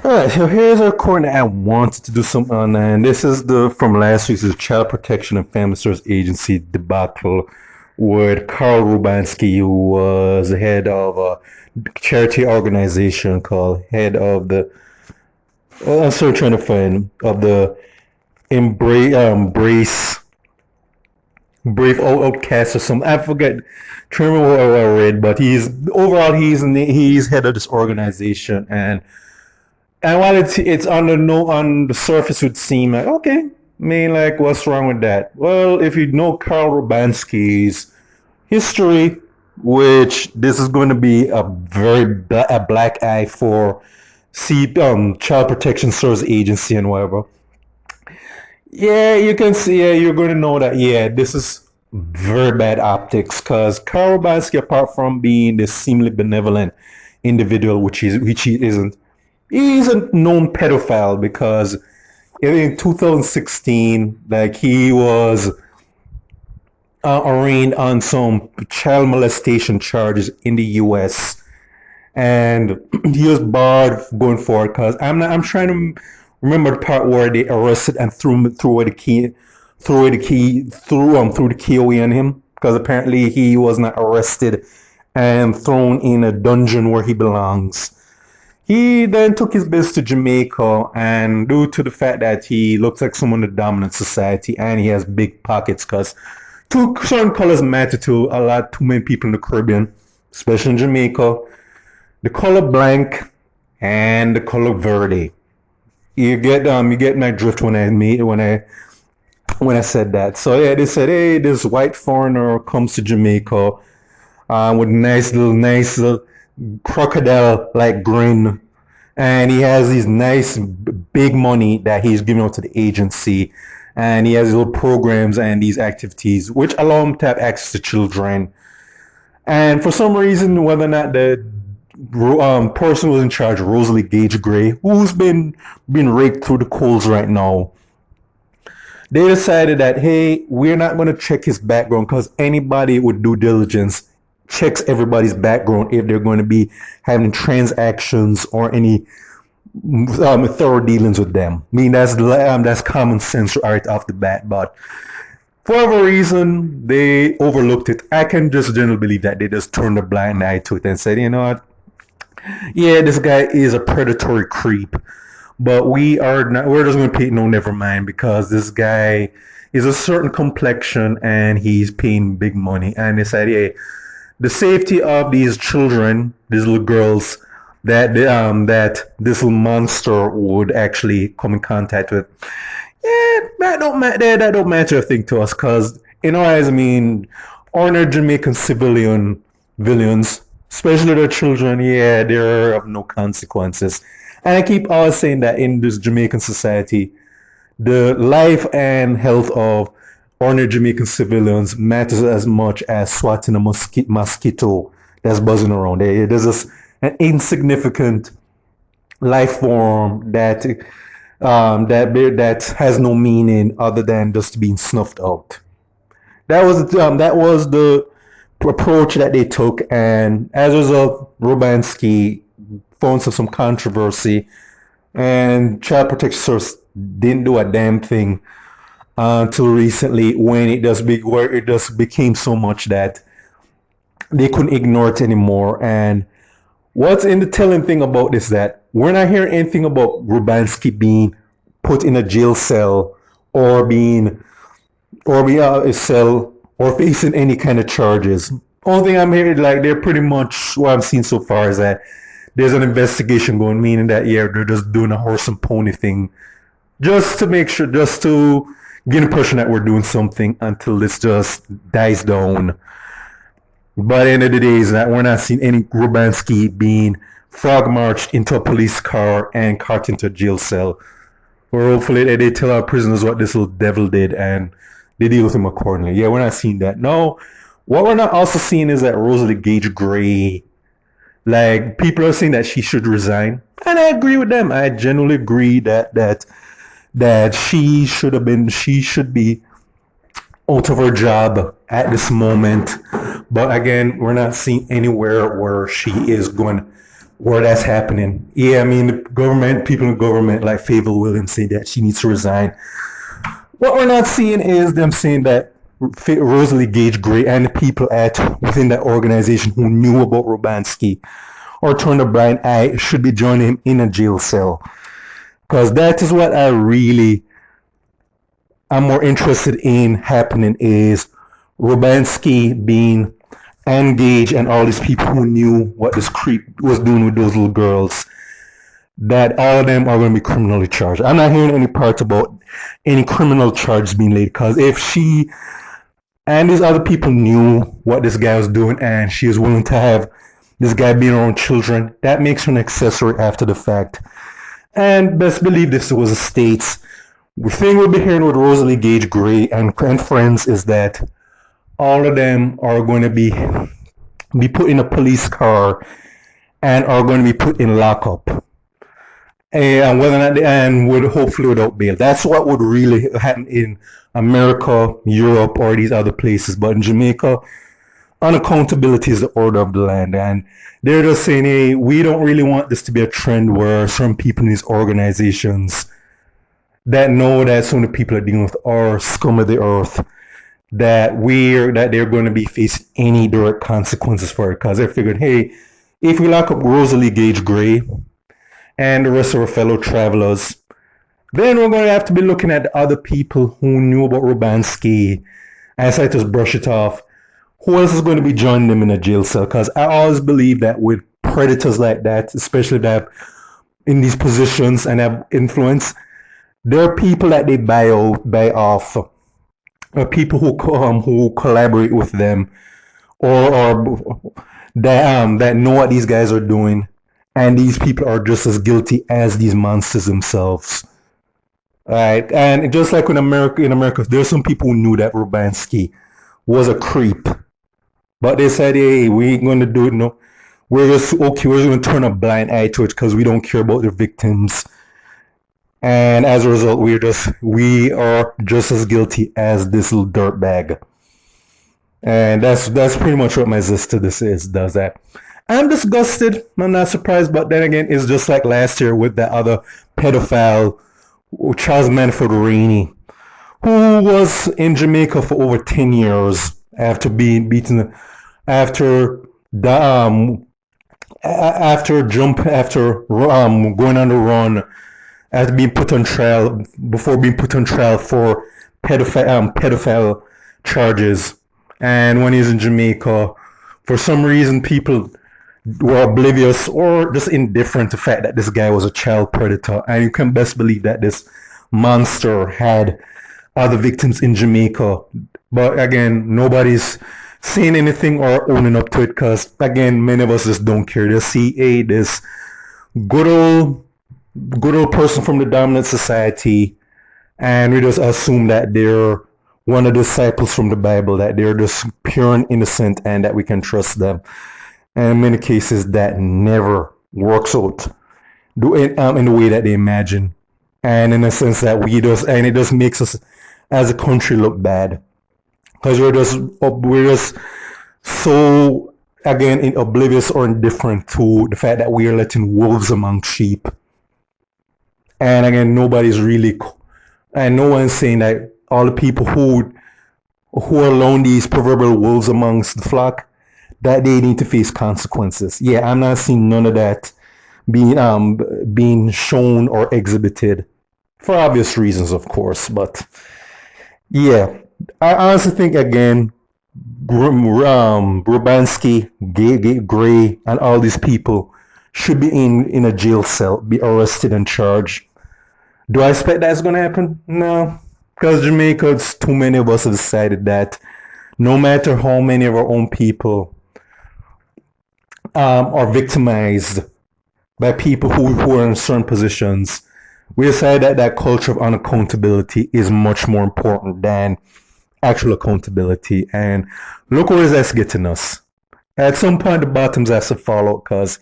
Alright, so here's a recording that I wanted to do something on, and this is the from last week's Child Protection and Family Service Agency debacle with Carl Robanske, who was the head of a charity organization called head of the I'm still trying to find of the Embrace Brave Outcast or something. I forget. Trying to remember what I read, but he's head of this organization, and while it's on the no on the surface would seem like okay, I mean like what's wrong with that? Well, if you know Carl Robanske's history, which this is going to be a black eye for Child Protection Service Agency and whatever. Yeah, you can see. Yeah, you're going to know that. Yeah, this is very bad optics because Carl Robansky, apart from being this seemingly benevolent individual, which he isn't, he's a known pedophile because in 2016, like he was arraigned on some child molestation charges in the U.S. and he was barred going forward because I'm trying to remember the part where they arrested and threw away the key threw the key away on him because apparently he was not arrested and thrown in a dungeon where he belongs. He then took his business to Jamaica, and due to the fact that he looks like someone in the dominant society and he has big pockets, because two certain colors matter to a lot too many people in the Caribbean, especially in Jamaica. The color blank and the color verde. You get my drift when I said that. So yeah, they said, hey, this white foreigner comes to Jamaica with nice little crocodile like grin, and he has these nice big money that he's giving out to the agency, and he has little programs and these activities which allow him to have access to children. And for some reason, whether or not the person who's in charge, Rosalie Gage Gray, who's been raked through the coals right now, they decided that hey, we're not going to check his background because anybody with due diligence checks everybody's background if they're going to be having transactions or any thorough dealings with them. I mean that's common sense right off the bat, but for whatever reason they overlooked it. I can just generally believe that they just turned a blind eye to it and said, you know what, yeah, this guy is a predatory creep, but we're just going to pay no never mind because this guy is a certain complexion and he's paying big money, and they said, yeah, the safety of these children, these little girls that this little monster would actually come in contact with, yeah, that don't matter a thing to us because in our eyes, I mean, ordinary Jamaican civilian villains, especially their children, yeah, they're of no consequences. And I keep always saying that in this Jamaican society, the life and health of ordinary Jamaican civilians matters as much as swatting a mosquito that's buzzing around. There's this, an insignificant life form that has no meaning other than just being snuffed out. That was the approach that they took, and as a result, Robansky found some controversy, and Child Protection Service didn't do a damn thing until recently when where it just became so much that they couldn't ignore it anymore. And what's in the telling thing about this is that we're not hearing anything about Rubansky being put in a jail cell or being a cell or facing any kind of charges. Only thing I'm hearing, like they're pretty much what I've seen so far is that there's an investigation going, meaning that yeah, they're just doing a horse and pony thing just to make sure, just to get the impression that we're doing something until this just dies down. By the end of the day, is that we're not seeing any Rubansky being frog marched into a police car and caught into a jail cell. Or hopefully they tell our prisoners what this little devil did and they deal with him accordingly. Yeah, we're not seeing that. No, what we're not also seeing is that Rosalie Gage Gray, like people are saying that she should resign, and I agree with them. I genuinely agree that she should be out of her job at this moment. But again, we're not seeing anywhere where she is going where that's happening. Yeah, I mean, the government, people in the government, like Favor Williams, say that she needs to resign. What we're not seeing is them saying that Rosalie Gage Gray and the people at within that organization who knew about Robanske or turned a blind eye should be joining him in a jail cell. Because that is what I'm more interested in happening is Robanske being engaged and all these people who knew what this creep was doing with those little girls, that all of them are going to be criminally charged. I'm not hearing any parts about any criminal charges being laid, because if she and these other people knew what this guy was doing and she is willing to have this guy being her own children, that makes her an accessory after the fact. And best believe this was the States. The thing we'll be hearing with Rosalie Gage Gray and friends is that all of them are going to be put in a police car and are going to be put in lockup. And whether or not and would hopefully without bail. That's what would really happen in America, Europe, or these other places. But in Jamaica, unaccountability is the order of the land, and they're just saying, hey, we don't really want this to be a trend where some people in these organizations that know that some of the people are dealing with are scum of the earth, that they're going to be facing any direct consequences for it, because they're figuring, hey, if we lock up Rosalie Gage Gray and the rest of our fellow travelers, then we're going to have to be looking at the other people who knew about Robanske and decided to just brush it off. Who else is going to be joining them in a jail cell? Because I always believe that with predators like that, especially that in these positions and have influence, there are people that they buy off, or people who collaborate with them, or that know what these guys are doing, and these people are just as guilty as these monsters themselves. Right, and just like in America, there's some people who knew that Rubansky was a creep, but they said, "Hey, we ain't going to do it. No, we're just okay. We're going to turn a blind eye to it because we don't care about the victims." And as a result, we are just as guilty as this little dirtbag. And that's pretty much what my zest to this is. Does that? I'm disgusted. I'm not surprised, but then again, it's just like last year with that other pedophile, Charles Manford Rainey, who was in Jamaica for over 10 years after being beaten, after the, after going on the run, after being put on trial, before being put on trial for pedophile charges. And when he's in Jamaica, for some reason, people were oblivious or just indifferent to the fact that this guy was a child predator. And you can best believe that this monster had other victims in Jamaica. But again, nobody's saying anything or owning up to it because, again, many of us just don't care. They see, hey, this good old person from the dominant society, and we just assume that they're one of the disciples from the Bible, that they're just pure and innocent and that we can trust them. And in many cases, that never works out in the way that they imagine. And in a sense that it just makes us as a country look bad. Because we're just so, again, oblivious or indifferent to the fact that we are letting wolves among sheep. And again, and no one's saying that all the people who are allowing these proverbial wolves amongst the flock, that they need to face consequences. Yeah, I'm not seeing none of that being shown or exhibited for obvious reasons, of course. But yeah, I honestly think again, Rubansky, Gray, and all these people should be in a jail cell, be arrested and charged. Do I expect that's going to happen? No, because Jamaica, too many of us have decided that no matter how many of our own people are victimized by people who are in certain positions, we decided that that culture of unaccountability is much more important than actual accountability. And look where that's getting us. At some point, the bottoms have to fall out because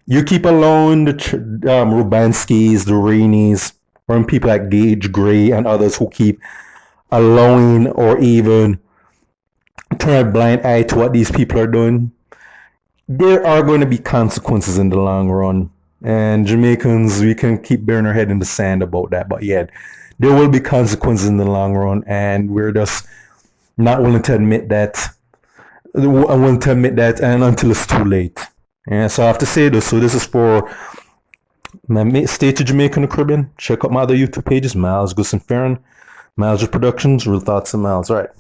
you keep allowing the Rubanskis, the Raineys, or people like Gage Gray and others who keep allowing or even turn a blind eye to what these people are doing. there are going to be consequences in the long run. And Jamaicans, we can keep burying our head in the sand about that. But yeah, there will be consequences in the long run. And we're just not willing to admit that. I'm willing to admit that and until it's too late. And so I have to say this. So this is for my state of Jamaica and the Caribbean. Check out my other YouTube pages, Miles Gus and Farron, Miles Productions, Real Thoughts and Miles. All right.